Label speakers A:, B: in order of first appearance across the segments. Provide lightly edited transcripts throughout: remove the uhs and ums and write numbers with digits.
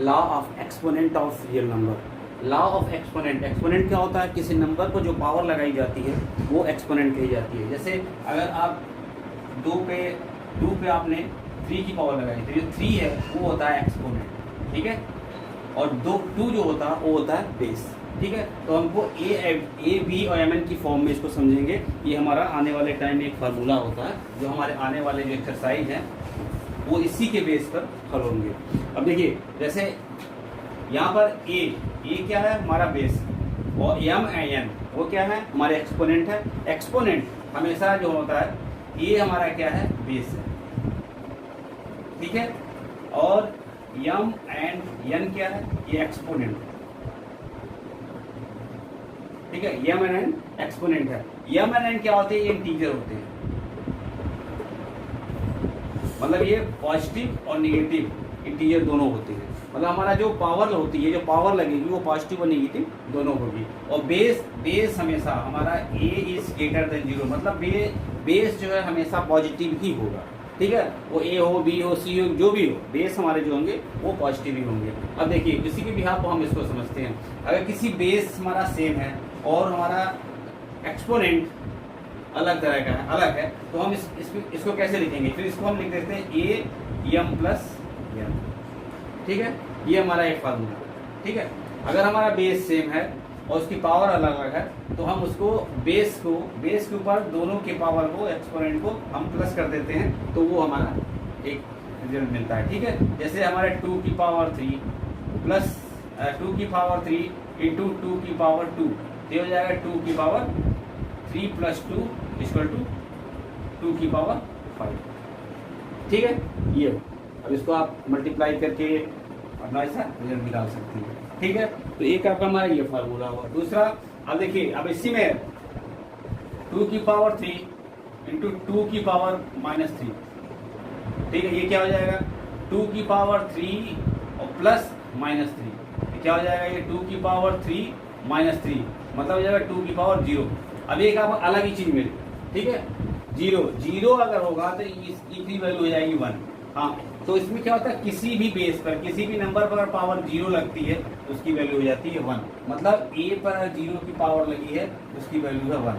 A: Law of exponent of real number. Law of exponent, exponent क्या होता है? किसी नंबर को जो पावर लगाई जाती है वो एक्सपोनेंट कही जाती है। जैसे अगर आप 2 पे आपने 3 की पावर लगाई तो जो 3 है वो होता है एक्सपोनेंट, ठीक है। और 2 जो होता है वो होता है बेस, ठीक है। तो हमको ए बी और एम एन की फॉर्म में इसको समझेंगे। ये हमारा आने वाले टाइम में एक फार्मूला होता है जो हमारे आने वाले जो एक्सरसाइज हैं वो इसी के बेस पर हल होंगे। अब देखिए, जैसे यहाँ पर ए क्या है? हमारा बेस। और एम एन वो क्या है? हमारे एक्सपोनेंट है। एक्सपोनेंट हमेशा जो होता है ये हमारा क्या है? बेस है, ठीक है। और यम एंड एन क्या है? ये एक्सपोनेंट, ठीक है। यम एंड एन एक्सपोनेंट है। यम एंड एन क्या होते हैं? ये इंटीजर होते हैं, मतलब ये पॉजिटिव और नेगेटिव इंटीजर दोनों होते हैं। मतलब हमारा जो पावर होती है, जो पावर लगेगी वो पॉजिटिव और नेगेटिव दोनों होगी। और बेस हमेशा हमारा ए इज ग्रेटर देन 0, मतलब बेस जो है हमेशा पॉजिटिव ही होगा, ठीक है। वो ए हो, बी हो, सी हो, जो भी हो, बेस हमारे जो होंगे वो पॉजिटिव ही होंगे। अब देखिए, किसी के बिहाफ हम इसको समझते हैं। अगर किसी बेस हमारा सेम है और हमारा एक्सपोनेंट अलग तरह का है, अलग है, तो हम इसको कैसे लिखेंगे? फिर इसको हम लिख देते हैं ए एम प्लस एन, ठीक है। ये हमारा एक फार्मूला, ठीक है। अगर हमारा बेस सेम है और उसकी पावर अलग अलग है तो हम उसको बेस के ऊपर दोनों के पावर को, एक्सपोनेंट को हम प्लस कर देते हैं, तो वो हमारा एक रिजल्ट मिलता है, ठीक है। जैसे हमारे 2 की पावर 3 प्लस 2 की पावर 3 इंटू 2 की पावर 2, ये हो जाएगा 2 की पावर 3 प्लस 2 इक्वल टू 2 की पावर 5, ठीक है। ये अब इसको आप मल्टीप्लाई करके अपना ऐसा रिजल्ट निकाल सकते हैं, ठीक है। तो एक आपका हमारा ये फार्मूला हुआ। दूसरा, अब देखिए, अब इसी में 2 की पावर 3 इंटू 2 की पावर -3, ठीक है। ये क्या हो जाएगा? 2 की पावर 3 और प्लस -3, क्या हो जाएगा? ये 2 की पावर 3 -3, मतलब हो जाएगा 2 की पावर 0। अब एक आप अलग ही चीज मिली, ठीक है। 0 अगर होगा तो इसकी वैल्यू हो जाएगी 1। हाँ, तो इसमें क्या होता है? किसी भी बेस पर, किसी भी नंबर पर अगर पावर 0 लगती है तो उसकी वैल्यू हो जाती है 1। मतलब ए पर 0 की पावर लगी है उसकी वैल्यू है 1।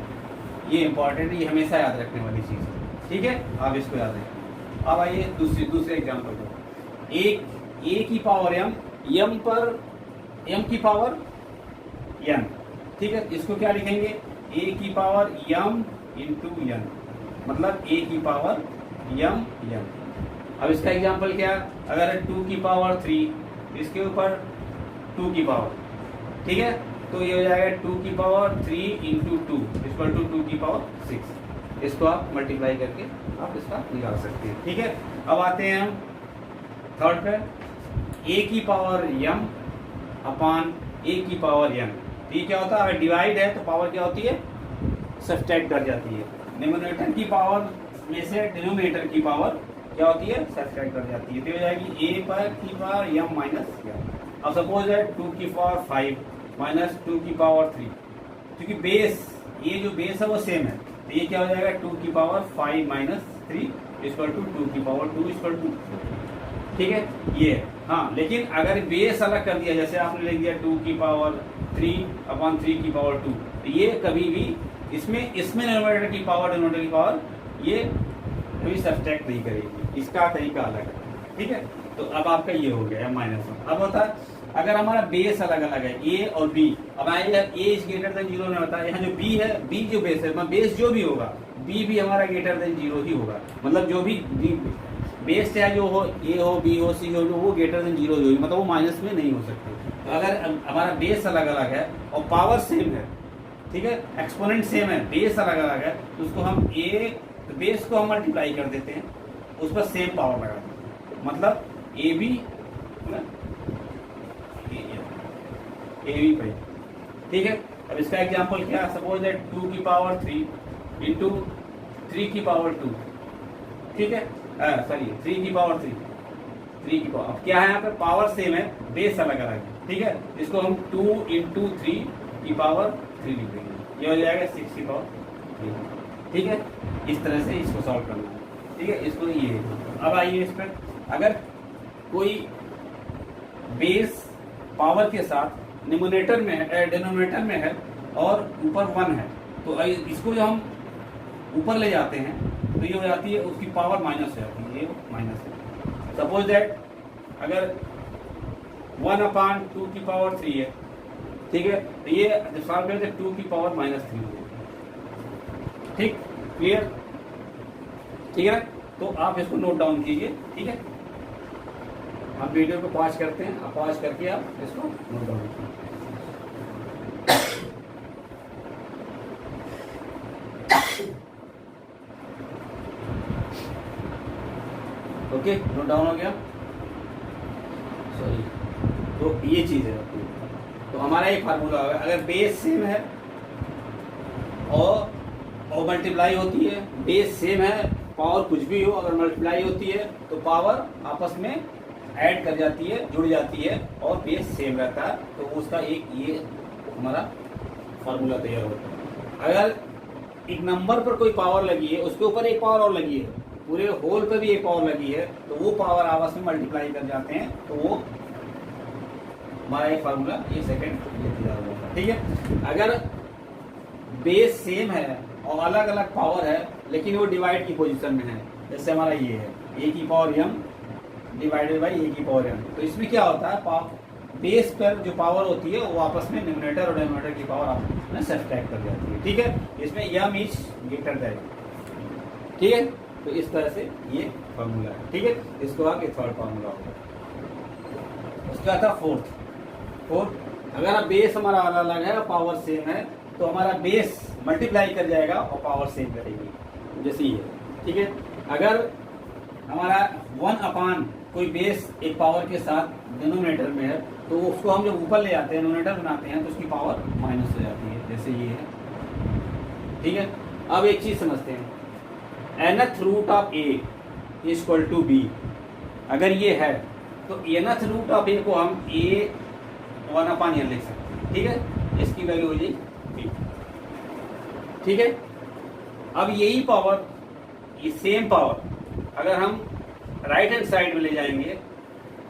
A: ये इंपॉर्टेंट है, ये हमेशा याद रखने वाली चीज है, ठीक है। आप इसको याद रखें। अब आइए दूसरे एग्जाम्पल पर। ए की पावर एम पर एम की पावर एन, ठीक है। इसको क्या लिखेंगे? ए की पावर एम इंटू एन, मतलब ए की पावर एम एन। अब इसका एग्जाम्पल क्या? अगर 2 की पावर 3 इसके ऊपर 2 की पावर, ठीक है, तो ये हो जाएगा 2 की पावर 3 इंटू 2 इक्वल टू 2 की पावर 6। इसको आप मल्टीप्लाई करके आप इसका निकाल सकते हैं, ठीक है। अब आते हैं हम थर्ड पे, ए की पावर एम अपान ए की पावर एन। तो ये क्या होता है? अगर डिवाइड है तो पावर क्या होती है? सब्ट्रैक्ट कर जाती है। न्यूमरेटर की पावर में से डिनोमिनेटर की पावर क्या होती है? सब्ट्रैक्ट कर जाती है। तो हो जाएगी ए पर की पावर एम माइनस एम। अब सपोज है 2 की पावर 5 माइनस 2 की पावर 3, क्योंकि बेस, ये जो बेस है वो सेम है, तो ये क्या हो जाएगा? 2 की पावर 5 माइनस 3 इक्वल टू 2 की पावर 2 इक्वल टू, ठीक है। ये हाँ, लेकिन अगर बेस अलग कर दिया, जैसे आपने लिख दिया 2 की पावर 3 अपॉन 3 की पावर 2, तो ये कभी भी इसमें न्यूमरेटर की पावर डिनोमिनेटर की पावर ये कोई सब्ट्रैक्ट नहीं करेगी। इसका तरीका अलग है, ठीक है। तो अब आपका ये हो गया -1। अब होता है अगर हमारा बेस अलग अलग है, ए और बी। अब ए इज ग्रेटर देन 0 में होता है, यहाँ जो बी है, बी जो बेस है, मतलब बेस जो भी होगा बी भी हमारा ग्रेटर देन 0 ही होगा। मतलब जो भी बेस चाहे जो हो, ए हो, बी हो, सी हो, जो वो ग्रेटर देन 0 होगी, मतलब वो माइनस में नहीं हो सकते। तो अगर हमारा बेस अलग अलग है और पावर सेम है, ठीक है, एक्सपोनेंट सेम है, बेस अलग अलग है, तो उसको हम तो बेस को हम मल्टीप्लाई कर देते हैं, उस पर सेम पावर लगा देते हैं, मतलब ए बी पे, ठीक है। अब इसका एग्जांपल क्या? सपोज है 2 की पावर 3 इंटू 3 की पावर 2, ठीक है, सॉरी 3 की पावर 3 की पावर। अब क्या है? यहाँ पे पावर सेम है, बेस अलग अलग है, ठीक है। इसको हम 2 इंटू 3 की पावर 3 लिख देंगे, ये हो जाएगा 6 की पावर 3, ठीक है। इस तरह से इसको सॉल्व करना है, ठीक है। इसको ये, अब आइए इस पर, अगर कोई बेस पावर के साथ न्यूमरेटर में है, डिनोमिनेटर में है और ऊपर 1 है, तो इसको जो हम ऊपर ले जाते हैं तो ये हो जाती है, उसकी पावर माइनस हो जाती है, ये माइनस है। सपोज दैट अगर 1/2 की पावर 3 है, ठीक है, तो ये जब सॉल्व करें तो 2 की पावर -3 हो जाएगी। ठीक, क्लियर, ठीक है ना? तो आप इसको नोट डाउन कीजिए, ठीक है। आप वीडियो को पॉज करते हैं, आप पॉज करके आप इसको नोट डाउन कीजिए। ओके, नोट डाउन हो गया, सॉरी। तो ये चीज है, तो हमारा एक फार्मूला होगा, अगर बेस सेम है और मल्टीप्लाई होती है, बेस सेम है, पावर कुछ भी हो, अगर मल्टीप्लाई होती है तो पावर आपस में ऐड कर जाती है, जुड़ जाती है और बेस सेम रहता है, तो उसका एक ये हमारा फार्मूला तैयार होता है। अगर एक नंबर पर कोई पावर लगी है, उसके ऊपर एक पावर और लगी है, पूरे होल पे भी एक पावर लगी है, तो वो पावर आपस में मल्टीप्लाई कर जाते हैं, तो वो हमारा एक फार्मूला ये सेकंड तैयार होगा, ठीक है। अगर बेस सेम है और अलग अलग पावर है लेकिन वो डिवाइड की पोजीशन में है, जैसे हमारा ये है a की power m divided by a की पावर m, तो इसमें क्या होता है, बेस पर जो पावर होती है वो आपस में न्यूमरेटर और डिनोमिनेटर की पावर आपस में सब्ट्रैक्ट कर जाती है, ठीक है। इसमें m इज ग्रेटर दैन, ठीक है। तो इस तरह से ये फार्मूला है, ठीक है। इसको आगे थर्ड फार्मूला होगा। उसका था फोर्थ, अगर आप बेस हमारा अलग अलग है और पावर सेम है तो हमारा बेस मल्टीप्लाई कर जाएगा और पावर सेम करेगी, जैसे ये, ठीक है। अगर हमारा 1/, कोई बेस एक पावर के साथ डिनोमिनेटर में है तो उसको हम जब ऊपर ले आते हैं, डिनोमिनेटर बनाते हैं, तो उसकी पावर माइनस हो जाती है, जैसे ये है, ठीक है। अब एक चीज समझते हैं, nth root of a equal to b, अगर ये है तो nth रूट ऑफ a को हम a 1/n लिख सकते हैं, ठीक है। इसकी वैल्यू हो जाएगी b, ठीक है। अब यही पावर, ये सेम पावर अगर हम राइट हैंड साइड में ले जाएंगे,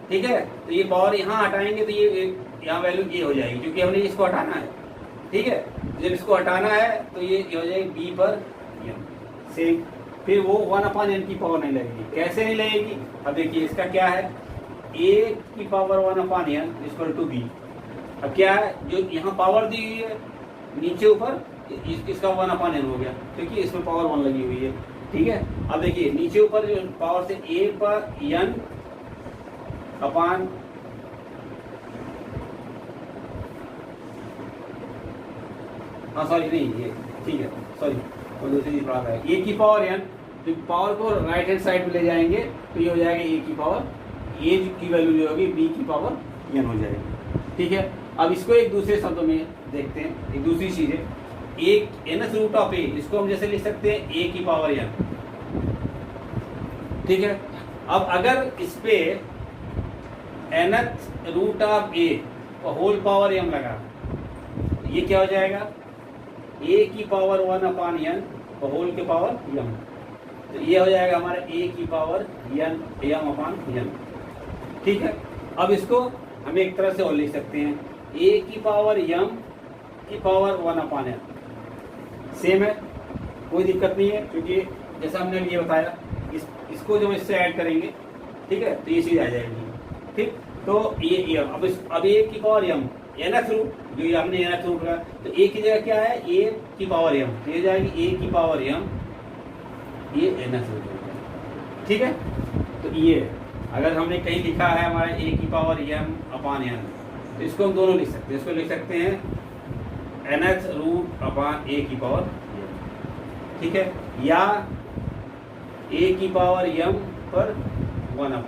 A: ठीक है, तो ये पावर यहाँ हटाएंगे तो ये यहाँ वैल्यू ये हो जाएगी, क्योंकि हमने इसको हटाना है, ठीक है। जब इसको हटाना है तो ये हो जाएगी b पर n, सेम। फिर वो 1/n की पावर नहीं लगेगी, कैसे नहीं लगेगी, अब देखिए इसका क्या है, a की power 1/n equal to b। अब क्या है, जो यहाँ पावर दी हुई है नीचे ऊपर, इसका 1/n हो गया, क्योंकि इसमें पावर 1 लगी हुई है, ठीक है। अब देखिए नीचे ऊपर जो पावर से a पर n अपान हाँ सॉरी नहीं ये ठीक है, सॉरी और दूसरी चीज पढ़ा है, a की पावर n, तो पावर को राइट हैंड साइड में ले जाएंगे तो ये हो जाएगा a की पावर, a की वैल्यू जो होगी b की पावर n हो जाएगी, ठीक है। अब इसको एक दूसरे शब्दों में देखते हैं, एक दूसरी चीज है, एक nth रूट ऑफ a, इसको हम जैसे लिख सकते हैं a की पावर n, ठीक है। अब अगर इस पे nth root of a whole power m लगा, ये क्या हो जाएगा, a की पावर 1/n होल के पावर m, तो ये हो जाएगा हमारा a की पावर m/n, ठीक है। अब इसको हम एक तरह से और लिख सकते हैं, a की पावर m की पावर 1/n, सेम है, कोई दिक्कत नहीं है, क्योंकि जैसा हमने ये बताया, इसको जब इससे ऐड करेंगे, ठीक है, तो ये चीज आ जाएगी, ठीक। तो ये अब a की पावर m, nth रूट जो ये हमने nth रूट का, तो a की जगह क्या है, a की पावर m, तो ये जाएगी a की पावर m, ये nth रूट होगा, ठीक है। तो ये अगर हमने कहीं लिखा है हमारा a की पावर m/n, तो इसको हम दोनों लिख सकते हैं, इसको लिख सकते हैं nth रूट अपान a की पावर m, ठीक है, या a की पावर m पर 1/n,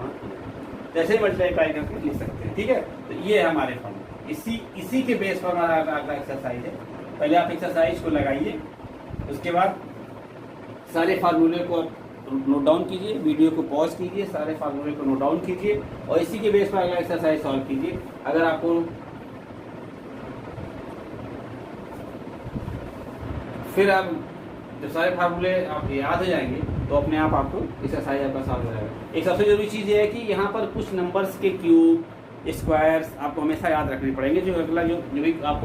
A: जैसे मल्टीप्लाई करके लिख सकते हैं, ठीक है। तो ये है हमारे फॉर्मूला, इसी के बेस पर हमारा अगला एक्सरसाइज है। पहले आप एक्सरसाइज को लगाइए, उसके बाद सारे फार्मूले को नोट डाउन कीजिए, वीडियो को पॉज कीजिए, सारे फार्मूले को नोट डाउन कीजिए और इसी के बेस पर अगला एक्सरसाइज सॉल्व कीजिए। अगर आपको फिर आप जब सारे फार्मूले आप याद हो जाएंगे तो अपने आप आपको एक्सरसाइज आपका सॉल्व हो जाएगा। एक सबसे जरूरी चीज़ ये है कि यहाँ पर कुछ नंबर्स के क्यूब, स्क्वायर्स आपको हमेशा याद रखने पड़ेंगे। जो अगला जो भी आप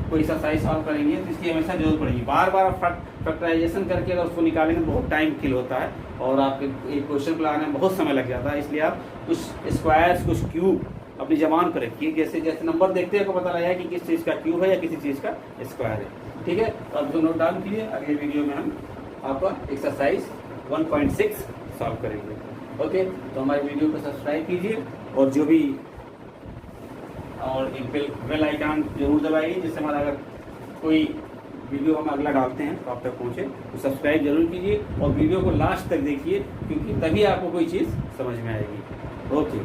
A: कोई एक्सरसाइज सॉल्व करेंगे तो इसकी हमेशा जरूरत पड़ेगी। बार बार फैक्टराइजेशन करके अगर उसको निकालेंगे तो बहुत टाइम किल होता है और आपके एक क्वेश्चन को लगाने में बहुत समय लग जाता है। इसलिए आप कुछ स्क्वायर्स कुछ क्यूब अपनी जबान पर रखिए, जैसे जैसे नंबर देखते हैं आपको पता लगा कि किस चीज़ का क्यूब है या किसी चीज़ का स्क्वायर है। ठीक है, तो आप जो नोट डाउन कीजिए, अगले वीडियो में हम आपका एक्सरसाइज 1.6 सॉल्व करेंगे। ओके, तो हमारे वीडियो को सब्सक्राइब कीजिए और जो भी और एक बेल आइकन जरूर दबाइए, जिससे हमारा अगर कोई वीडियो हम अगला डालते हैं तो आप तक पहुँचे। तो सब्सक्राइब जरूर कीजिए और वीडियो को लास्ट तक देखिए, क्योंकि तभी आपको कोई चीज़ समझ में आएगी। ओके।